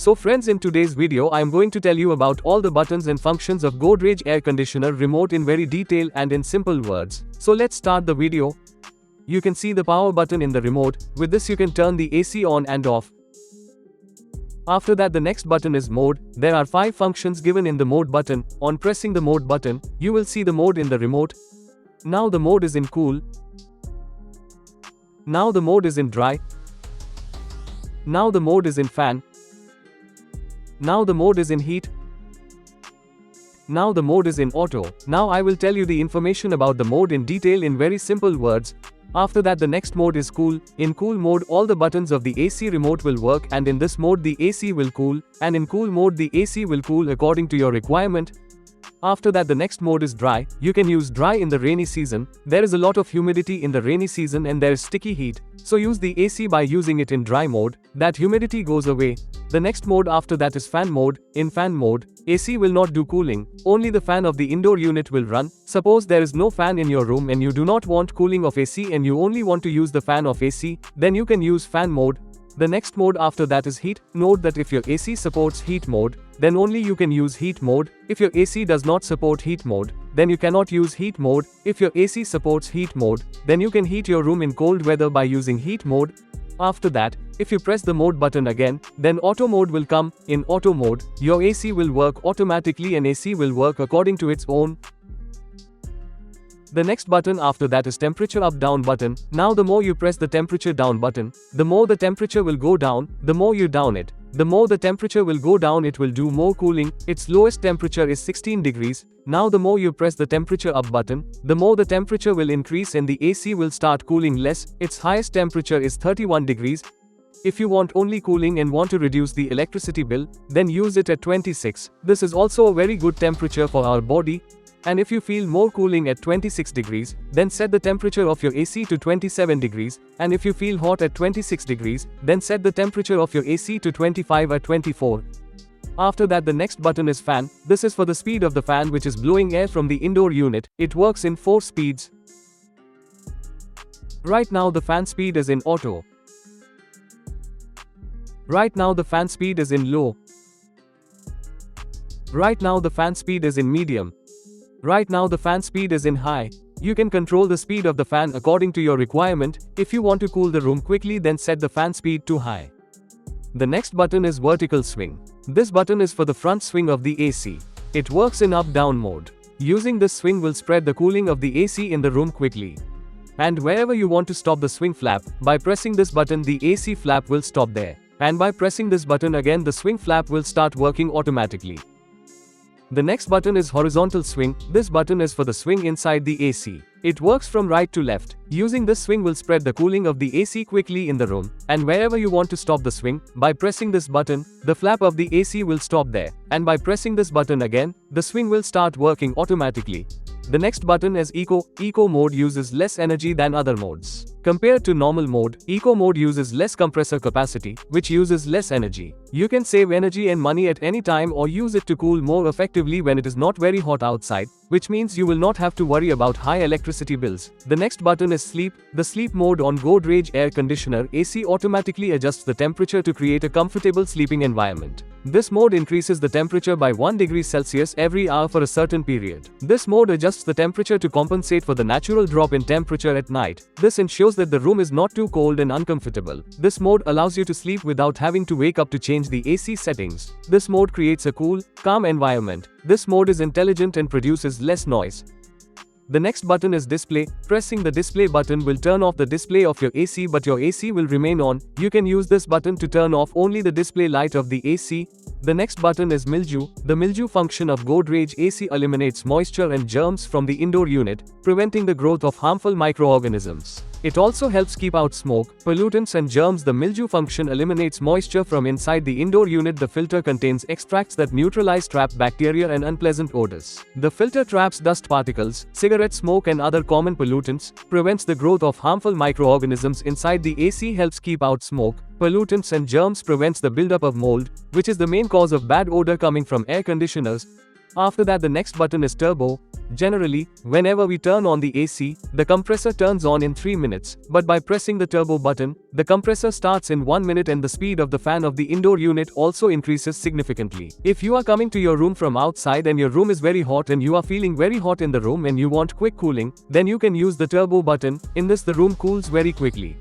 So friends, in today's video I am going to tell you about all the buttons and functions of Godrej air conditioner remote in very detail and in simple words. So let's start the video. You can see the power button in the remote. With this you can turn the AC on and off. After that, the next button is mode. There are 5 functions given in the mode button. On pressing the mode button, you will see the mode in the remote. Now the mode is in cool. Now the mode is in dry. Now the mode is in fan. Now the mode is in heat. Now the mode is in auto. Now I will tell you the information about the mode in detail in very simple words. After that, the next mode is cool. In cool mode, all the buttons of the AC remote will work, and in this mode the AC will cool, and in cool mode the AC will cool according to your requirement. After that, the next mode is dry. You can use dry in the rainy season. There is a lot of humidity in the rainy season and there is sticky heat. So use the AC by using it in dry mode. That humidity goes away. The next mode after that is fan mode. In fan mode, AC will not do cooling. Only the fan of the indoor unit will run. Suppose there is no fan in your room and you do not want cooling of AC and you only want to use the fan of AC, then you can use fan mode. The next mode after that is heat. Note that if your AC supports heat mode, then only you can use heat mode. If your AC does not support heat mode, then you cannot use heat mode. If your AC supports heat mode, then you can heat your room in cold weather by using heat mode. After that, if you press the mode button again, then auto mode will come. In auto mode, your AC will work automatically and AC will work according to its own. The next button after that is temperature up down button. Now the more you press the temperature down button, the more the temperature will go down. The more you down it, the more the temperature will go down. It will do more cooling. Its lowest temperature is 16 degrees. Now the more you press the temperature up button, the more the temperature will increase and the AC will start cooling less. Its highest temperature is 31 degrees. If you want only cooling and want to reduce the electricity bill, then use it at 26. This is also a very good temperature for our body. And if you feel more cooling at 26 degrees, then set the temperature of your AC to 27 degrees, and if you feel hot at 26 degrees, then set the temperature of your AC to 25 or 24. After that, the next button is fan. This is for the speed of the fan, which is blowing air from the indoor unit. It works in 4 speeds. Right now the fan speed is in auto. Right now the fan speed is in low. Right now the fan speed is in medium. Right now the fan speed is in high. You can control the speed of the fan according to your requirement. If you want to cool the room quickly, then set the fan speed to high. The next button is vertical swing. This button is for the front swing of the AC. It works in up-down mode. Using this swing will spread the cooling of the AC in the room quickly. And wherever you want to stop the swing flap, by pressing this button the AC flap will stop there. And by pressing this button again, the swing flap will start working automatically. The next button is horizontal swing. This button is for the swing inside the AC. It works from right to left. Using this swing will spread the cooling of the AC quickly in the room, and wherever you want to stop the swing, by pressing this button, the flap of the AC will stop there, and by pressing this button again, the swing will start working automatically. The next button is Eco. Eco mode uses less energy than other modes. Compared to normal mode, Eco mode uses less compressor capacity, which uses less energy. You can save energy and money at any time or use it to cool more effectively when it is not very hot outside, which means you will not have to worry about high electricity bills. The next button is sleep. The sleep mode on Godrej air conditioner AC automatically adjusts the temperature to create a comfortable sleeping environment. This mode increases the temperature by 1 degree Celsius every hour for a certain period. This mode adjusts the temperature to compensate for the natural drop in temperature at night. This ensures that the room is not too cold and uncomfortable. This mode allows you to sleep without having to wake up to change the AC settings. This mode creates a cool, calm environment. This mode is intelligent and produces less noise. The next button is display. Pressing the display button will turn off the display of your AC, but your AC will remain on. You can use this button to turn off only the display light of the AC. The next button is mildew. The mildew function of Godrej AC eliminates moisture and germs from the indoor unit, preventing the growth of harmful microorganisms. It also helps keep out smoke, pollutants and germs. The mildew function eliminates moisture from inside the indoor unit. The filter contains extracts that neutralize trapped bacteria and unpleasant odors. The filter traps dust particles, cigarette smoke and other common pollutants, prevents the growth of harmful microorganisms inside the AC, helps keep out smoke, pollutants and germs, prevents the buildup of mold, which is the main cause of bad odor coming from air conditioners. After that, the next button is turbo. Generally, whenever we turn on the AC, the compressor turns on in 3 minutes, but by pressing the turbo button, the compressor starts in 1 minute and the speed of the fan of the indoor unit also increases significantly. If you are coming to your room from outside and your room is very hot and you are feeling very hot in the room and you want quick cooling, then you can use the turbo button. In this, the room cools very quickly.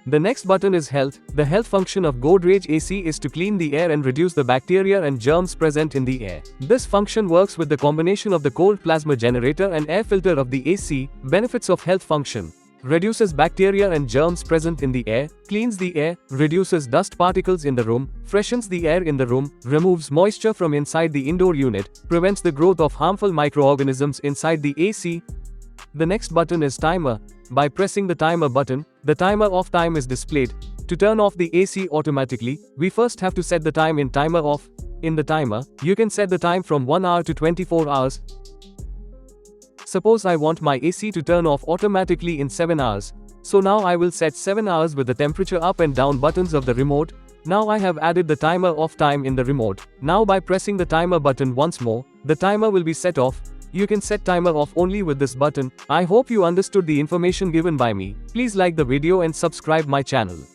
The next button is health. The health function of Godrej AC is to clean the air and reduce the bacteria and germs present in the air. This function works with the combination of the cold plasma generator and air filter of the AC. Benefits of health function: reduces bacteria and germs present in the air, cleans the air, reduces dust particles in the room, freshens the air in the room, removes moisture from inside the indoor unit, prevents the growth of harmful microorganisms inside the AC. The next button is timer. By pressing the timer button, the timer off time is displayed. To turn off the AC automatically, we first have to set the time in timer off. In the timer, you can set the time from 1 hour to 24 hours. Suppose I want my AC to turn off automatically in 7 hours. So now I will set 7 hours with the temperature up and down buttons of the remote. Now I have added the timer off time in the remote. Now by pressing the timer button once more, the timer will be set off. You can set timer off only with this button. I hope you understood the information given by me. Please like the video and subscribe my channel.